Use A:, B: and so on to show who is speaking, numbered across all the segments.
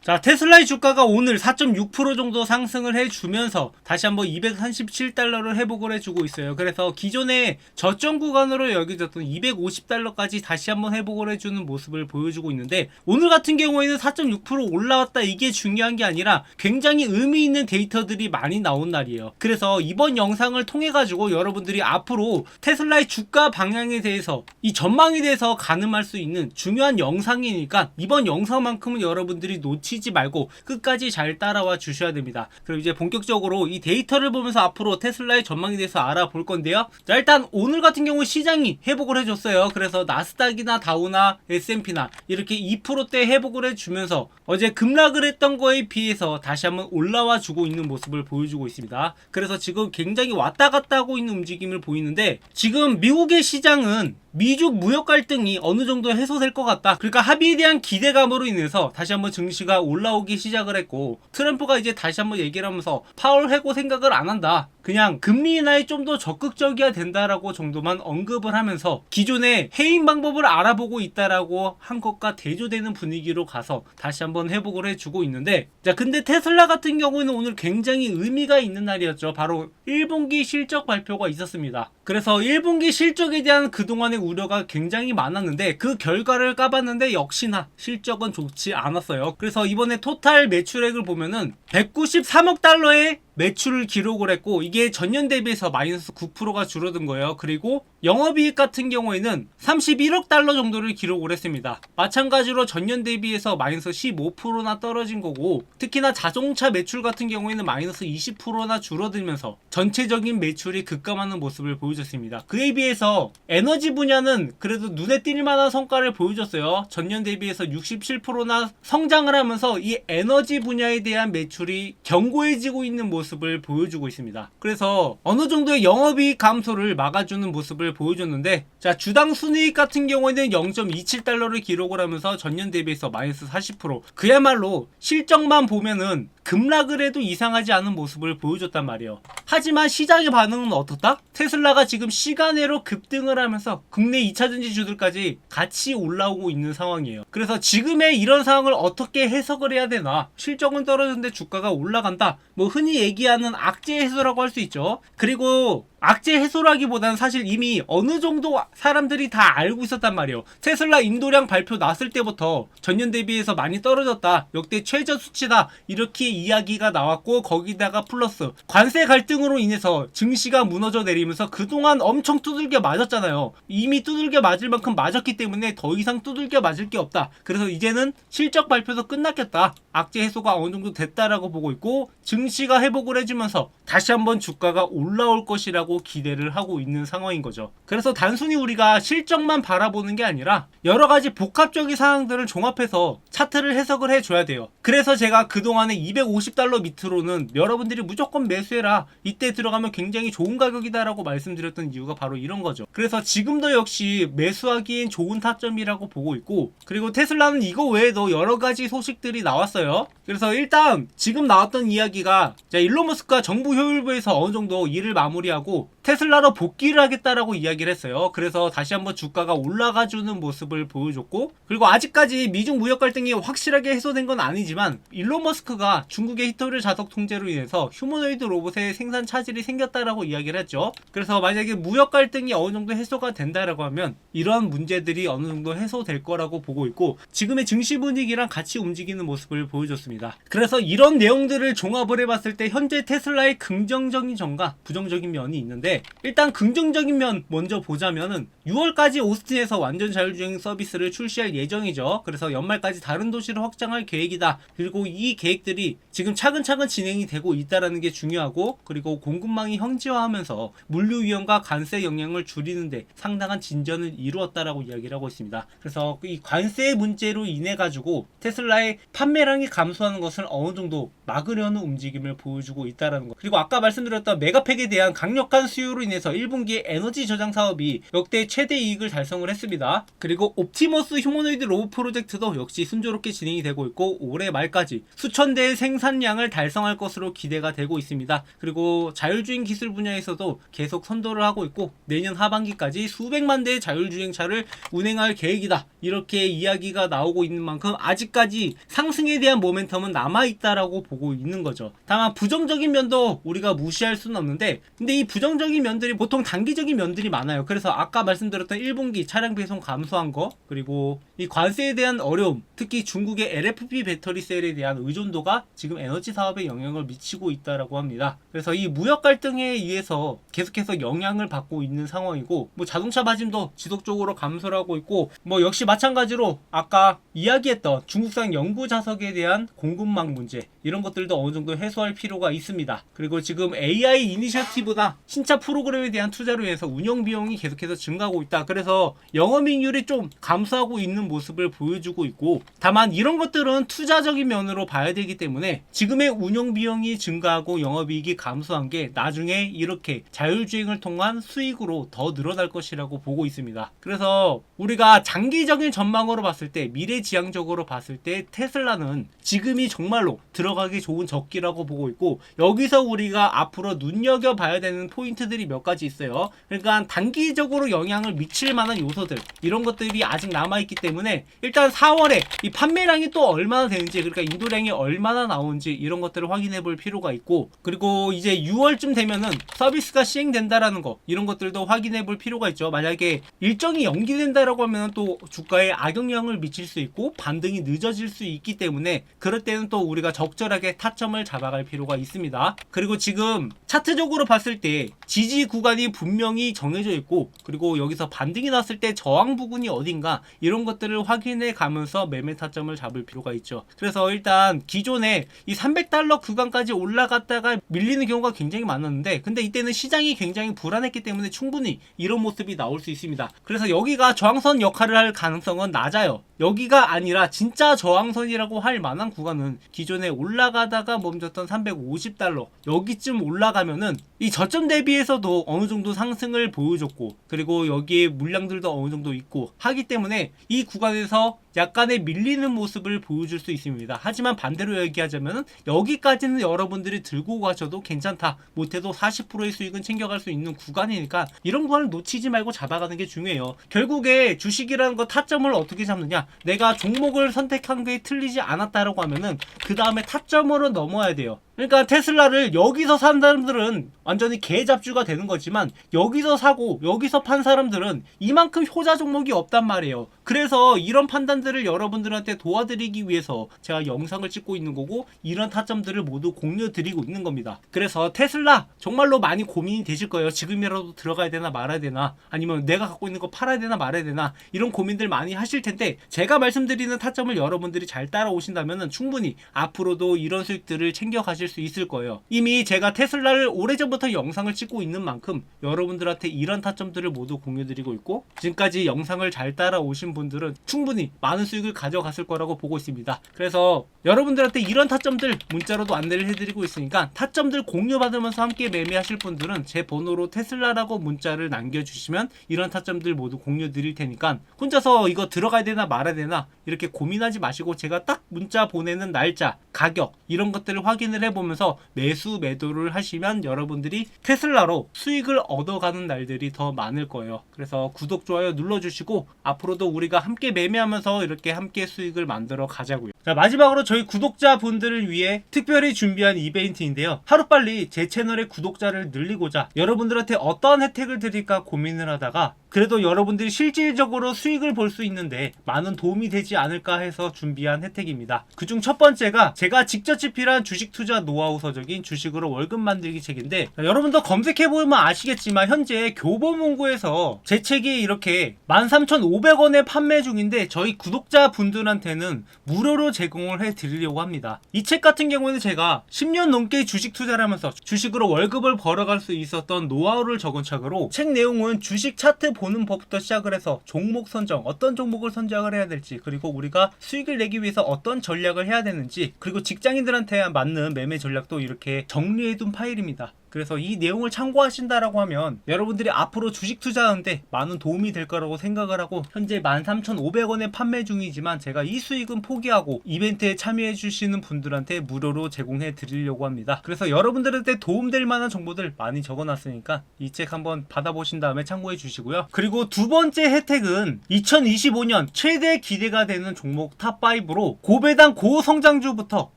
A: 자, 테슬라의 주가가 오늘 4.6% 정도 상승을 해주면서 다시 한번 237달러를 회복을 해주고 있어요. 그래서 기존의 저점 구간으로 여겨졌던 250달러까지 다시 한번 회복을 해주는 모습을 보여주고 있는데, 오늘 같은 경우에는 4.6% 올라왔다, 이게 중요한 게 아니라 굉장히 의미 있는 데이터들이 많이 나온 날이에요. 그래서 이번 영상을 통해 가지고 여러분들이 앞으로 테슬라의 주가 방향에 대해서, 이 전망에 대해서 가늠할 수 있는 중요한 영상이니까 이번 영상만큼은 여러분들이 놓치지 말고 끝까지 잘 따라와 주셔야 됩니다. 그럼 이제 본격적으로 이 데이터를 보면서 앞으로 테슬라의 전망에 대해서 알아볼 건데요. 자, 일단 오늘 같은 경우 시장이 회복을 해줬어요. 그래서 나스닥이나 다우나 S&P나 이렇게 2%대 회복을 해주면서 어제 급락을 했던 거에 비해서 다시 한번 올라와 주고 있는 모습을 보여주고 있습니다. 그래서 지금 굉장히 왔다 갔다 하고 있는 움직임을 보이는데, 지금 미국의 시장은 미중 무역 갈등이 어느 정도 해소될 것 같다, 그러니까 합의에 대한 기대감으로 인해서 다시 한번 증시가 올라오기 시작을 했고, 트럼프가 이제 다시 한번 얘기를 하면서 파월 해고 생각을 안 한다, 그냥 금리 인하에 좀 더 적극적이어야 된다라고 정도만 언급을 하면서 기존의 해임 방법을 알아보고 있다라고 한 것과 대조되는 분위기로 가서 다시 한번 회복을 해주고 있는데, 자, 근데 테슬라 같은 경우는 오늘 굉장히 의미가 있는 날이었죠. 바로 1분기 실적 발표가 있었습니다. 그래서 1분기 실적에 대한 그동안의 우려가 굉장히 많았는데, 그 결과를 까봤는데 역시나 실적은 좋지 않았어요. 그래서 이번에 토탈 매출액을 보면은 193억 달러의 매출을 기록을 했고, 이게 전년 대비해서 마이너스 9%가 줄어든 거예요. 그리고 영업이익 같은 경우에는 31억 달러 정도를 기록을 했습니다. 마찬가지로 전년 대비해서 마이너스 15%나 떨어진 거고, 특히나 자동차 매출 같은 경우에는 마이너스 20%나 줄어들면서 전체적인 매출이 급감하는 모습을 보여줬습니다. 그에 비해서 에너지 분야는 그래도 눈에 띌 만한 성과를 보여줬어요. 전년 대비해서 67%나 성장을 하면서 이 에너지 분야에 대한 매출이 견고해지고 있는 모습을 보여주고 있습니다. 그래서 어느 정도의 영업이익 감소를 막아주는 모습을 보여줬는데, 자, 주당 순이익 같은 경우에는 0.27달러를 기록을 하면서 전년 대비해서 마이너스 40%, 그야말로 실적만 보면은 급락을 해도 이상하지 않은 모습을 보여줬단 말이에요. 하지만 시장의 반응은 어떻다? 테슬라가 지금 시간외로 급등을 하면서 국내 2차전지주들까지 같이 올라오고 있는 상황이에요. 그래서 지금의 이런 상황을 어떻게 해석을 해야 되나? 실적은 떨어졌는데 주가가 올라간다, 뭐 흔히 얘기하는 악재 해소라고 할 수 있죠. 그리고 악재 해소라기보다는 사실 이미 어느 정도 사람들이 다 알고 있었단 말이에요. 테슬라 인도량 발표 났을 때부터 전년 대비해서 많이 떨어졌다, 역대 최저 수치다, 이렇게 이야기가 나왔고, 거기다가 플러스 관세 갈등으로 인해서 증시가 무너져 내리면서 그동안 엄청 두들겨 맞았잖아요. 이미 두들겨 맞을 만큼 맞았기 때문에 더 이상 두들겨 맞을 게 없다, 그래서 이제는 실적 발표도 끝났겠다, 악재 해소가 어느 정도 됐다라고 보고 있고, 증시가 회복을 해주면서 다시 한번 주가가 올라올 것이라고 기대를 하고 있는 상황인 거죠. 그래서 단순히 우리가 실적만 바라보는 게 아니라 여러 가지 복합적인 상황들을 종합해서 차트를 해석을 해줘야 돼요. 그래서 제가 그동안에 250달러 밑으로는 여러분들이 무조건 매수해라, 이때 들어가면 굉장히 좋은 가격이다라고 말씀드렸던 이유가 바로 이런 거죠. 그래서 지금도 역시 매수하기엔 좋은 타점이라고 보고 있고, 그리고 테슬라는 이거 외에도 여러 가지 소식들이 나왔어요. 그래서 일단 지금 나왔던 이야기가, 자, 일론 머스크가 정부 효율부에서 어느 정도 일을 마무리하고 테슬라로 복귀를 하겠다라고 이야기를 했어요. 그래서 다시 한번 주가가 올라가주는 모습을 보여줬고, 그리고 아직까지 미중 무역 갈등이 확실하게 해소된 건 아니지만 일론 머스크가 중국의 히토리 자석 통제로 인해서 휴머노이드 로봇의 생산 차질이 생겼다라고 이야기를 했죠. 그래서 만약에 무역 갈등이 어느 정도 해소가 된다라고 하면 이런 문제들이 어느 정도 해소될 거라고 보고 있고, 지금의 증시 분위기랑 같이 움직이는 모습을 보여줬습니다. 그래서 이런 내용들을 종합을 해봤을 때 현재 테슬라의 긍정적인 점과 부정적인 면이 있는데, 일단 긍정적인 면 먼저 보자면은 6월까지 오스틴에서 완전 자율주행 서비스를 출시할 예정이죠. 그래서 연말까지 다른 도시를 확장할 계획이다. 그리고 이 계획들이 지금 차근차근 진행이 되고 있다는 게 중요하고, 그리고 공급망이 현지화하면서 물류 위험과 관세 영향을 줄이는데 상당한 진전을 이루었다라고 이야기를 하고 있습니다. 그래서 이 관세 문제로 인해 가지고 테슬라의 판매량이 감소하는 것을 어느 정도 막으려는 움직임을 보여주고 있다는 것. 그리고 아까 말씀드렸던 메가팩에 대한 강력한 수요 수요로 인해서 1분기에 에너지 저장 사업이 역대 최대 이익을 달성을 했습니다. 그리고 옵티머스 휴머노이드 로봇 프로젝트도 역시 순조롭게 진행이 되고 있고 올해 말까지 수천 대의 생산량을 달성할 것으로 기대가 되고 있습니다. 그리고 자율주행 기술 분야에서도 계속 선도를 하고 있고 내년 하반기까지 수백만 대의 자율주행차를 운행할 계획이다. 이렇게 이야기가 나오고 있는 만큼 아직까지 상승에 대한 모멘텀은 남아있다라고 보고 있는 거죠. 다만 부정적인 면도 우리가 무시할 수는 없는데 근데 이 부정적인 면들이 보통 단기적인 면들이 많아요. 그래서 아까 말씀드렸던 1분기 차량 배송 감소한 거 그리고 이 관세에 대한 어려움 특히 중국의 LFP 배터리 셀에 대한 의존도가 지금 에너지 사업에 영향을 미치고 있다라고 합니다. 그래서 이 무역 갈등에 의해서 계속해서 영향을 받고 있는 상황이고 뭐 자동차 마진도 지속적으로 감소를 하고 있고 뭐 역시 마찬가지로 아까 이야기했던 중국산 연구 자석에 대한 공급망 문제 이런 것들도 어느 정도 해소할 필요가 있습니다. 그리고 지금 AI 이니셔티브나 신차 프로그램에 대한 투자로 인해서 운영 비용이 계속해서 증가하고 있다. 그래서 영업이익률이 좀 감소하고 있는 모습을 보여주고 있고 다만 이런 것들은 투자적인 면으로 봐야 되기 때문에 지금의 운영 비용이 증가하고 영업이익이 감소한 게 나중에 이렇게 자율주행을 통한 수익으로 더 늘어날 것이라고 보고 있습니다. 그래서 우리가 장기적인 전망으로 봤을 때 미래지향적으로 봤을 때 테슬라는 지금이 정말로 들어가기 좋은 적기라고 보고 있고 여기서 우리가 앞으로 눈여겨봐야 되는 포인트들이 몇 가지 있어요. 그러니까 단기적으로 영향을 미칠 만한 요소들 이런 것들이 아직 남아있기 때문에 일단 4월에 이 판매량이 또 얼마나 되는지 그러니까 인도량이 얼마나 나오는지 이런 것들을 확인해 볼 필요가 있고 그리고 이제 6월쯤 되면은 서비스가 시행된다라는 거 이런 것들도 확인해 볼 필요가 있죠. 만약에 일정이 연기된다라고 하면 또 주가에 악영향을 미칠 수 있고 반등이 늦어질 수 있기 때문에 그럴 때는 또 우리가 적절하게 타점을 잡아갈 필요가 있습니다. 그리고 지금 차트적으로 봤을 때 지지 구간이 분명히 정해져 있고 그리고 여기서 반등이 났을 때 저항 부분이 어딘가 이런 것들을 확인해 가면서 매매 타점을 잡을 필요가 있죠. 그래서 일단 기존에 이 300달러 구간까지 올라갔다가 밀리는 경우가 굉장히 많았는데 근데 이때는 시장이 굉장히 불안했기 때문에 충분히 이런 모습이 나올 수 있습니다. 그래서 여기가 저항선 역할을 할 가능성은 낮아요. 여기가 아니라 진짜 저항선이라고 할 만한 구간은 기존에 올라가다가 멈췄던 350달러 여기쯤 올라가면은 이 저점 대비해서도 어느 정도 상승을 보여줬고 그리고 여기에 물량들도 어느 정도 있고 하기 때문에 이 구간에서 약간의 밀리는 모습을 보여줄 수 있습니다. 하지만 반대로 얘기하자면 여기까지는 여러분들이 들고 가셔도 괜찮다. 못해도 40%의 수익은 챙겨갈 수 있는 구간이니까 이런 구간을 놓치지 말고 잡아가는 게 중요해요. 결국에 주식이라는 거 타점을 어떻게 잡느냐 내가 종목을 선택한 게 틀리지 않았다라고 하면은 그 다음에 타점으로 넘어야 돼요. 그러니까 테슬라를 여기서 산 사람들은 완전히 개잡주가 되는 거지만 여기서 사고 여기서 판 사람들은 이만큼 효자 종목이 없단 말이에요. 그래서 이런 판단들을 여러분들한테 도와드리기 위해서 제가 영상을 찍고 있는 거고 이런 타점들을 모두 공유드리고 있는 겁니다. 그래서 테슬라 정말로 많이 고민이 되실 거예요. 지금이라도 들어가야 되나 말아야 되나 아니면 내가 갖고 있는 거 팔아야 되나 말아야 되나 이런 고민들 많이 하실 텐데 제가 말씀드리는 타점을 여러분들이 잘 따라오신다면 충분히 앞으로도 이런 수익들을 챙겨가실 수 있을 거예요. 이미 제가 테슬라를 오래전부터 영상을 찍고 있는 만큼 여러분들한테 이런 타점들을 모두 공유드리고 있고 지금까지 영상을 잘 따라오신 분들은 충분히 많은 수익을 가져갔을 거라고 보고 있습니다. 그래서 여러분들한테 이런 타점들 문자로도 안내를 해드리고 있으니까 타점들 공유받으면서 함께 매매하실 분들은 제 번호로 테슬라라고 문자를 남겨주시면 이런 타점들 모두 공유드릴 테니까 혼자서 이거 들어가야 되나 말아야 되나 이렇게 고민하지 마시고 제가 딱 문자 보내는 날짜, 가격 이런 것들을 확인을 해보면서 매수 매도를 하시면 여러분들이 테슬라로 수익을 얻어가는 날들이 더 많을 거예요. 그래서 구독, 좋아요 눌러주시고 앞으로도 우리가 함께 매매하면서 이렇게 함께 수익을 만들어 가자고요. 자, 마지막으로 저희 구독자분들을 위해 특별히 준비한 이벤트인데요. 하루빨리 제 채널의 구독자를 늘리고자 여러분들한테 어떤 혜택을 드릴까 고민을 하다가 그래도 여러분들이 실질적으로 수익을 볼 수 있는데 많은 도움이 되지 않을까 해서 준비한 혜택입니다. 그중 첫 번째가 제가 직접 집필한 주식 투자 노하우 서적인 주식으로 월급 만들기 책인데 여러분도 검색해보면 아시겠지만 현재 교보문고에서 제 책이 이렇게 13,500원에 판매 중인데 저희 구독자분들한테는 무료로 제공을 해드리려고 합니다. 이 책 같은 경우에는 제가 10년 넘게 주식 투자를 하면서 주식으로 월급을 벌어갈 수 있었던 노하우를 적은 책으로 책 내용은 주식 차트 보는 법부터 시작을 해서 종목 선정, 어떤 종목을 선정을 해야 될지 그리고 우리가 수익을 내기 위해서 어떤 전략을 해야 되는지 그리고 직장인들한테 맞는 매매 전략도 이렇게 정리해둔 파일입니다. 그래서 이 내용을 참고하신다라고 하면 여러분들이 앞으로 주식 투자하는데 많은 도움이 될 거라고 생각을 하고, 현재 13,500원에 판매 중이지만 제가 이 수익은 포기하고 이벤트에 참여해 주시는 분들한테 무료로 제공해 드리려고 합니다. 그래서 여러분들한테 도움될 만한 정보들 많이 적어놨으니까 이 책 한번 받아보신 다음에 참고해 주시고요. 그리고 두 번째 혜택은 2025년 최대 기대가 되는 종목 탑5로 고배당 고성장주부터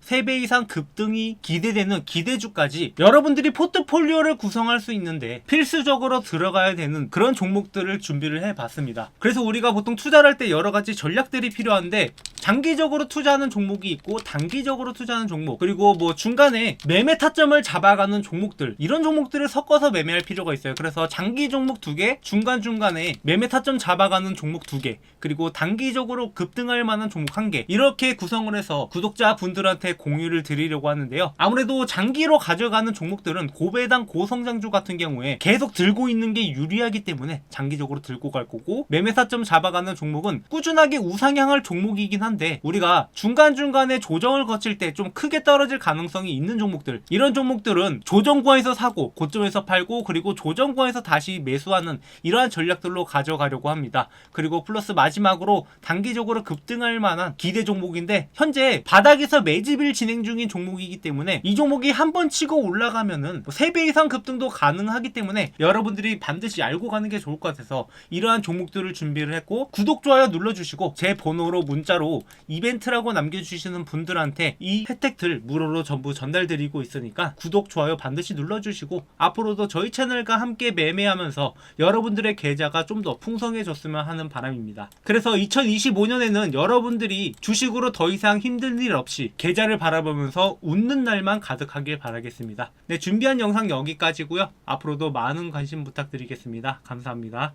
A: 3배 이상 급등이 기대되는 기대주까지 여러분들이 포트폴리오를 구성할 수 있는데 필수적으로 들어가야 되는 그런 종목들을 준비를 해봤습니다. 그래서 우리가 보통 투자를 할 때 여러 가지 전략들이 필요한데, 장기적으로 투자하는 종목이 있고 단기적으로 투자하는 종목, 그리고 뭐 중간에 매매 타점을 잡아가는 종목들, 이런 종목들을 섞어서 매매할 필요가 있어요. 그래서 장기 종목 2개, 중간중간에 매매 타점 잡아가는 종목 2개, 그리고 단기적으로 급등할 만한 종목 1개, 이렇게 구성을 해서 구독자분들한테 공유를 드리려고 하는데요. 아무래도 장기로 가져가는 종목들은 고배당 고성장주 같은 경우에 계속 들고 있는 게 유리하기 때문에 장기적으로 들고 갈 거고, 매매 타점 잡아가는 종목은 꾸준하게 우상향할 종목이긴 한데 우리가 중간중간에 조정을 거칠 때 좀 크게 떨어질 가능성이 있는 종목들, 이런 종목들은 조정구에서 사고 고점에서 팔고 그리고 조정구에서 다시 매수하는 이러한 전략들로 가져가려고 합니다. 그리고 플러스 마지막으로 단기적으로 급등할 만한 기대 종목인데, 현재 바닥에서 매집일 진행 중인 종목이기 때문에 이 종목이 한번 치고 올라가면은 3배 이상 급등도 가능하기 때문에 여러분들이 반드시 알고 가는 게 좋을 것 같아서 이러한 종목들을 준비를 했고, 구독, 좋아요 눌러주시고 제 번호로 문자로 이벤트라고 남겨주시는 분들한테 이 혜택들 무료로 전부 전달드리고 있으니까 구독, 좋아요 반드시 눌러주시고 앞으로도 저희 채널과 함께 매매하면서 여러분들의 계좌가 좀 더 풍성해졌으면 하는 바람입니다. 그래서 2025년에는 여러분들이 주식으로 더 이상 힘든 일 없이 계좌를 바라보면서 웃는 날만 가득하길 바라겠습니다. 네, 준비한 영상 여기까지고요. 앞으로도 많은 관심 부탁드리겠습니다. 감사합니다.